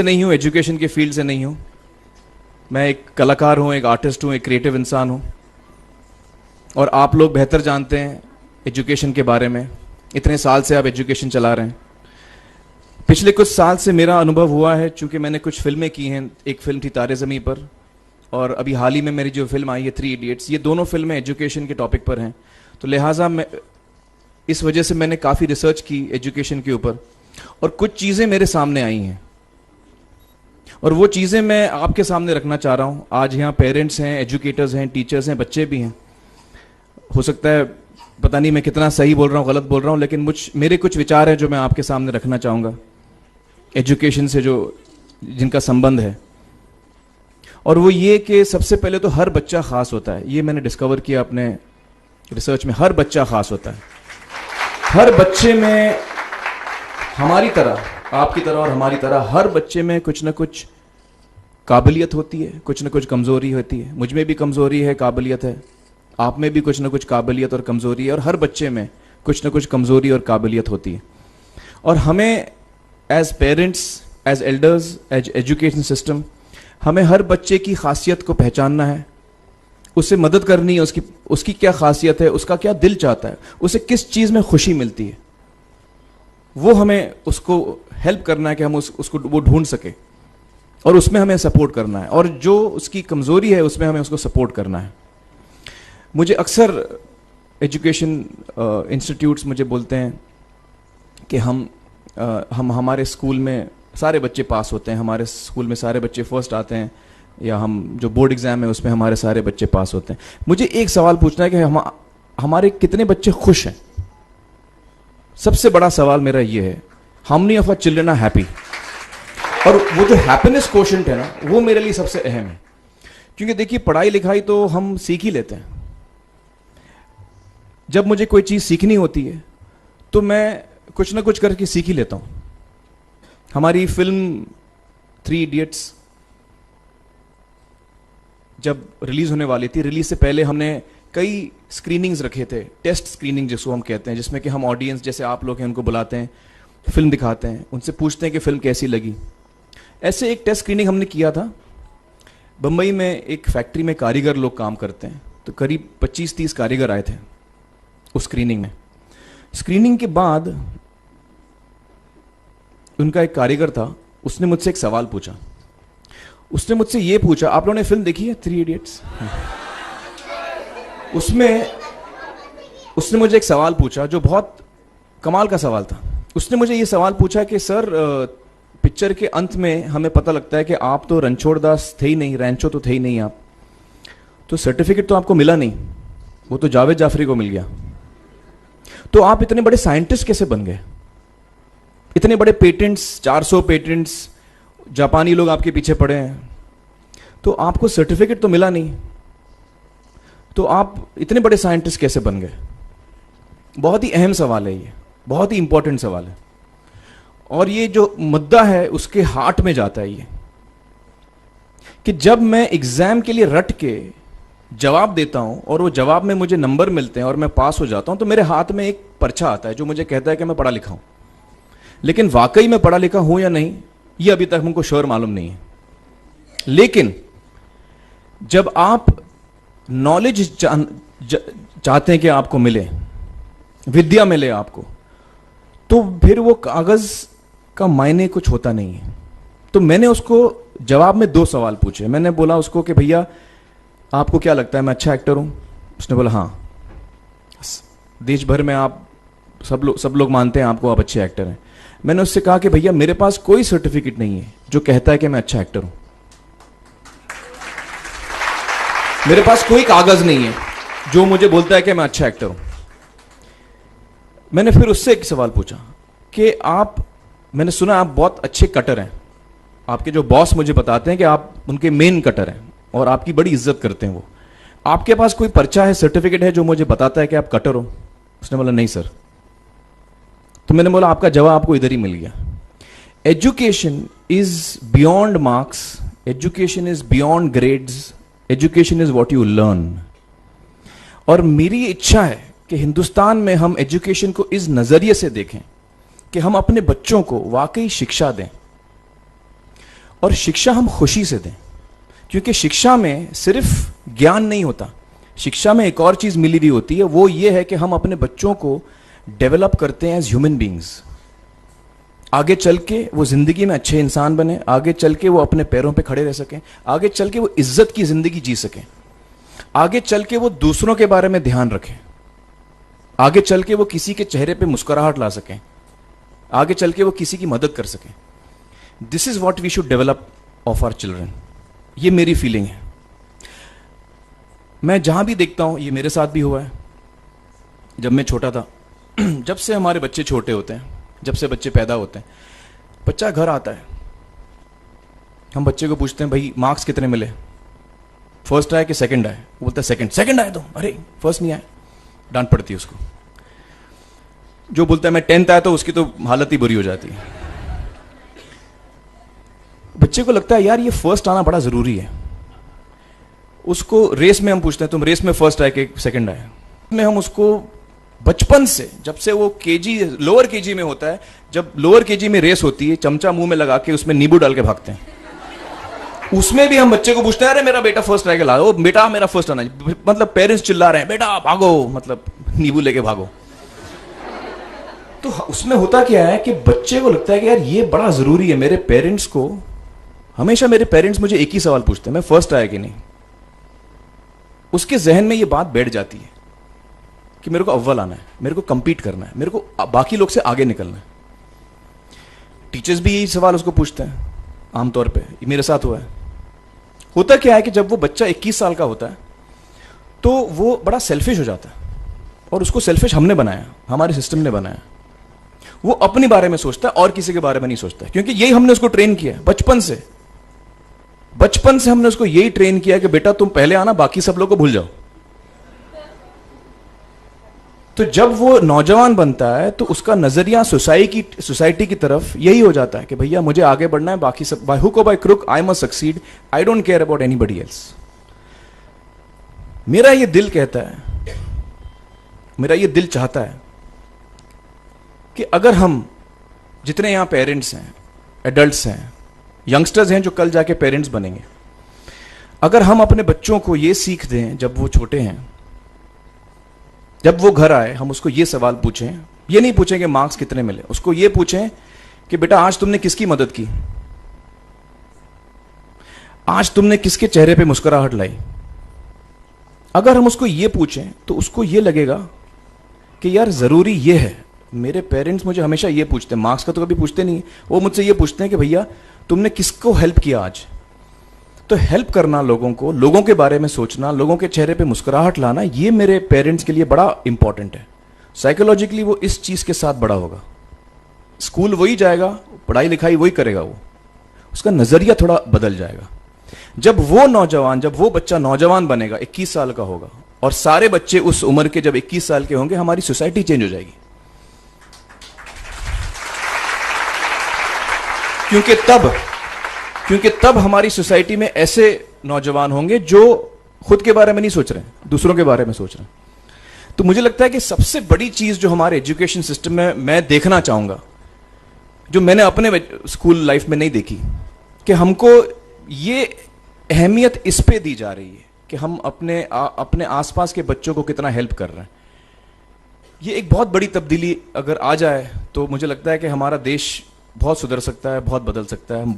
नहीं हूँ, एजुकेशन के फील्ड से नहीं हूँ। मैं एक कलाकार हूँ, एक आर्टिस्ट हूँ, एक क्रिएटिव इंसान हूँ। और आप लोग बेहतर जानते हैं एजुकेशन के बारे में। इतने साल से आप एजुकेशन चला रहे हैं। पिछले कुछ साल से मेरा अनुभव हुआ है, चूंकि मैंने कुछ फिल्में की हैं। एक फिल्म थी तारे ज़मीं पर, और अभी हाल ही में मेरी जो फिल्म आई है 3 इडियट्स, ये दोनों फिल्में एजुकेशन के टॉपिक पर हैं। तो लिहाजा मैं इस वजह से मैंने काफ़ी रिसर्च की एजुकेशन के ऊपर, और कुछ चीज़ें मेरे सामने आई हैं, और वो चीज़ें मैं आपके सामने रखना चाह रहा हूँ। आज यहाँ पेरेंट्स हैं, एजुकेटर्स हैं, टीचर्स हैं, बच्चे भी हैं। हो सकता है, पता नहीं मैं कितना सही बोल रहा हूँ, गलत बोल रहा हूँ, लेकिन मेरे कुछ विचार हैं जो मैं आपके सामने रखना चाहूँगा एजुकेशन से जो जिनका संबंध है। और वो ये कि सबसे पहले तो हर बच्चा ख़ास होता है। ये मैंने डिस्कवर किया अपने रिसर्च में। हर बच्चा ख़ास होता है। हर बच्चे में, हमारी तरह, आपकी तरह और हमारी तरह, हर बच्चे में कुछ ना कुछ काबिलियत होती है, कुछ ना कुछ कमज़ोरी होती है। मुझ में भी कमज़ोरी है, काबिलियत है। आप में भी कुछ ना कुछ काबिलियत और कमज़ोरी है, और हर बच्चे में कुछ ना कुछ कमज़ोरी और काबिलियत होती है। और हमें as parents, as elders, as education system, हमें हर बच्चे की खासियत को पहचानना है, उसे मदद करनी है। उसकी क्या खासियत है, उसका क्या दिल चाहता है, उसे किस चीज़ में खुशी मिलती है, वो हमें उसको हेल्प करना है कि हम उसको वो ढूंढ सके, और उसमें हमें सपोर्ट करना है। और जो उसकी कमज़ोरी है उसमें हमें उसको सपोर्ट करना है। मुझे अक्सर एजुकेशन इंस्टीट्यूट्स मुझे बोलते हैं कि हम हमारे स्कूल में सारे बच्चे पास होते हैं, हमारे स्कूल में सारे बच्चे फर्स्ट आते हैं, या हम जो बोर्ड एग्ज़ाम है उसमें हमारे सारे बच्चे पास होते हैं। मुझे एक सवाल पूछना है कि हमारे कितने बच्चे खुश हैं? सबसे बड़ा सवाल मेरा ये है, how many of our children are happy? और वो जो हैप्पीनेस कोशेंट है ना, वो मेरे लिए सबसे अहम है। क्योंकि देखिए, पढ़ाई लिखाई तो हम सीख ही लेते हैं। जब मुझे कोई चीज़ सीखनी होती है तो मैं कुछ ना कुछ करके सीख ही लेता हूँ। हमारी फिल्म 3 इडियट्स जब रिलीज होने वाली थी, रिलीज से पहले हमने कई स्क्रीनिंग्स रखे थे, टेस्ट स्क्रीनिंग जिसको हम कहते हैं, जिसमें कि हम ऑडियंस, जैसे आप लोग हैं, उनको बुलाते हैं, फिल्म दिखाते हैं, उनसे पूछते हैं कि फिल्म कैसी लगी। ऐसे एक टेस्ट स्क्रीनिंग हमने किया था। बम्बई में एक फैक्ट्री में कारीगर लोग काम करते हैं, तो करीब 25-30 कारीगर आए थे उस स्क्रीनिंग में। स्क्रीनिंग के बाद उनका एक कारीगर था, उसने मुझसे एक सवाल पूछा। उसने मुझसे ये पूछा, आप लोगों ने फिल्म देखी है 3 इडियट्स? उसने मुझे एक सवाल पूछा जो बहुत कमाल का सवाल था। उसने मुझे ये सवाल पूछा कि सर, पिक्चर के अंत में हमें पता लगता है कि आप तो रणछोड़ दास थे ही नहीं, रैंचो तो थे ही नहीं आप, तो सर्टिफिकेट तो आपको मिला नहीं, वो तो जावेद जाफरी को मिल गया। तो आप इतने बड़े साइंटिस्ट कैसे बन गए? इतने बड़े पेटेंट्स, 400 पेटेंट्स, जापानी लोग आपके पीछे पड़े हैं, तो आपको सर्टिफिकेट तो मिला नहीं, तो आप इतने बड़े साइंटिस्ट कैसे बन गए? बहुत ही अहम सवाल है ये, बहुत ही इंपॉर्टेंट सवाल है। और ये जो मुद्दा है उसके हार्ट में जाता है ये, कि जब मैं एग्जाम के लिए रट के जवाब देता हूं और वो जवाब में मुझे नंबर मिलते हैं और मैं पास हो जाता हूं, तो मेरे हाथ में एक पर्चा आता है जो मुझे कहता है कि मैं पढ़ा लिखा हूं। लेकिन वाकई में पढ़ा लिखा हूं या नहीं, ये अभी तक हमको श्योर मालूम नहीं है। लेकिन जब आप नॉलेज चाहते हैं कि आपको मिले, विद्या मिले आपको, तो फिर वो कागज का मायने कुछ होता नहीं है। तो मैंने उसको जवाब में 2 सवाल पूछे। मैंने बोला उसको कि भैया, आपको क्या लगता है मैं अच्छा एक्टर हूं? उसने बोला हाँ, देश भर में आप सब लोग मानते हैं आपको, आप अच्छे एक्टर हैं। मैंने उससे कहा कि भैया, मेरे पास कोई सर्टिफिकेट नहीं है जो कहता है कि मैं अच्छा एक्टर हूं। मेरे पास कोई कागज नहीं है जो मुझे बोलता है कि मैं अच्छा एक्टर हूं। मैंने फिर उससे एक सवाल पूछा कि मैंने सुना आप बहुत अच्छे कटर हैं, आपके जो बॉस मुझे बताते हैं कि आप उनके मेन कटर हैं और आपकी बड़ी इज्जत करते हैं वो, आपके पास कोई पर्चा है, सर्टिफिकेट है जो मुझे बताता है कि आप कटर हो? उसने बोला नहीं सर। तो मैंने बोला आपका जवाब आपको इधर ही मिल गया। Education is beyond marks, education is beyond grades, education is what you learn. और मेरी इच्छा है कि हिंदुस्तान में हम एजुकेशन को इस नजरिए से देखें कि हम अपने बच्चों को वाकई शिक्षा दें। और शिक्षा हम खुशी से दें, क्योंकि शिक्षा में सिर्फ ज्ञान नहीं होता, शिक्षा में एक और चीज मिली हुई होती है, वो ये है कि हम अपने बच्चों को डेवलप करते हैं एज ह्यूमन बींग्स। आगे चल के वो जिंदगी में अच्छे इंसान बने, आगे चल के वो अपने पैरों पे खड़े रह सकें, आगे चल के वो इज्जत की जिंदगी जी सकें, आगे चल के वो दूसरों के बारे में ध्यान रखें, आगे चल के वो किसी के चेहरे पे मुस्कुराहट ला सकें, आगे चल के वो किसी की मदद कर सकें। This is what we should develop of our children. ये मेरी फीलिंग है। मैं जहां भी देखता हूं, ये मेरे साथ भी हुआ है जब मैं छोटा था। जब से हमारे बच्चे छोटे होते हैं, जब से बच्चे पैदा होते हैं, बच्चा घर आता है, हम बच्चे को पूछते हैं भाई मार्क्स कितने मिले, फर्स्ट आए कि सेकंड आए? वो बोलता है सेकंड। सेकंड आए तो अरे फर्स्ट नहीं आए, डांट पड़ती है उसको। जो बोलता है मैं 10th आया तो उसकी तो हालत ही बुरी हो जाती है। बच्चे को लगता है यार ये फर्स्ट आना बड़ा जरूरी है। उसको रेस में हम पूछते हैं तुम रेस में फर्स्ट आए कि सेकंड आए? में हम उसको बचपन से, जब से वो केजी लोअर केजी में होता है, जब लोअर केजी में रेस होती है, चमचा मुंह में लगा के उसमें नींबू डाल के भागते हैं। उसमें भी हम बच्चे को पूछते हैं अरे मेरा बेटा फर्स्ट आएगा, ला ओ बेटा मेरा फर्स्ट आना, मतलब पेरेंट्स चिल्ला रहे हैं बेटा भागो, मतलब नींबू लेके भागो। तो उसमें होता क्या है कि बच्चे को लगता है कि यार ये बड़ा जरूरी है। मेरे पेरेंट्स को हमेशा, मेरे पेरेंट्स मुझे एक ही सवाल पूछते हैं, मैं फर्स्ट आया कि नहीं। उसके जहन में ये बात बैठ जाती है कि मेरे को अव्वल आना है, मेरे को कंपीट करना है, मेरे को बाकी लोग से आगे निकलना है। टीचर्स भी यही सवाल उसको पूछते हैं आमतौर पे, ये मेरे साथ हुआ है। होता क्या है कि जब वो बच्चा 21 साल का होता है तो वो बड़ा सेल्फिश हो जाता है, और उसको सेल्फिश हमने बनाया, हमारे सिस्टम ने बनाया। वो अपने बारे में सोचता है और किसी के बारे में नहीं सोचता, क्योंकि यही हमने उसको ट्रेन किया है बचपन से। बचपन से हमने उसको यही ट्रेन किया कि बेटा तुम पहले आना, बाकी सब लोग को भूल जाओ। तो जब वो नौजवान बनता है तो उसका नजरिया सोसाइटी की तरफ यही हो जाता है कि भैया मुझे आगे बढ़ना है, बाकी सब बाय हुक और by crook I must succeed, I don't care about anybody else. मेरा ये दिल कहता है, मेरा ये दिल चाहता है कि अगर हम जितने यहां पेरेंट्स हैं, एडल्ट्स हैं, यंगस्टर्स हैं जो कल जाके पेरेंट्स बनेंगे, अगर हम अपने बच्चों को ये सीख दें जब वो छोटे हैं, जब वो घर आए हम उसको ये सवाल पूछें, ये नहीं पूछें कि मार्क्स कितने मिले, उसको ये पूछें कि बेटा आज तुमने किसकी मदद की, आज तुमने किसके चेहरे पे मुस्कुराहट लाई। अगर हम उसको ये पूछें तो उसको ये लगेगा कि यार जरूरी ये है। मेरे पेरेंट्स मुझे हमेशा ये पूछते हैं, मार्क्स का तो कभी पूछते नहीं, वो मुझसे ये पूछते हैं कि भैया तुमने किसको हेल्प किया आज। तो हेल्प करना लोगों को, लोगों के बारे में सोचना, लोगों के चेहरे पे मुस्कुराहट लाना, ये मेरे पेरेंट्स के लिए बड़ा इंपॉर्टेंट है। साइकोलॉजिकली वो इस चीज के साथ बड़ा होगा, स्कूल वही जाएगा, पढ़ाई लिखाई वही करेगा, वो उसका नजरिया थोड़ा बदल जाएगा। जब वो बच्चा नौजवान बनेगा, 21 साल का होगा, और सारे बच्चे उस उम्र के जब 21 साल के होंगे, हमारी सोसाइटी चेंज हो जाएगी। क्योंकि तब हमारी सोसाइटी में ऐसे नौजवान होंगे जो खुद के बारे में नहीं सोच रहे हैं, दूसरों के बारे में सोच रहे हैं। तो मुझे लगता है कि सबसे बड़ी चीज जो हमारे एजुकेशन सिस्टम में मैं देखना चाहूंगा, जो मैंने अपने स्कूल लाइफ में नहीं देखी, कि हमको ये अहमियत इस पे दी जा रही है कि हम अपने आसपास के बच्चों को कितना हेल्प कर रहे हैं। ये एक बहुत बड़ी तब्दीली अगर आ जाए तो मुझे लगता है कि हमारा देश बहुत सुधर सकता है, बहुत बदल सकता है। हम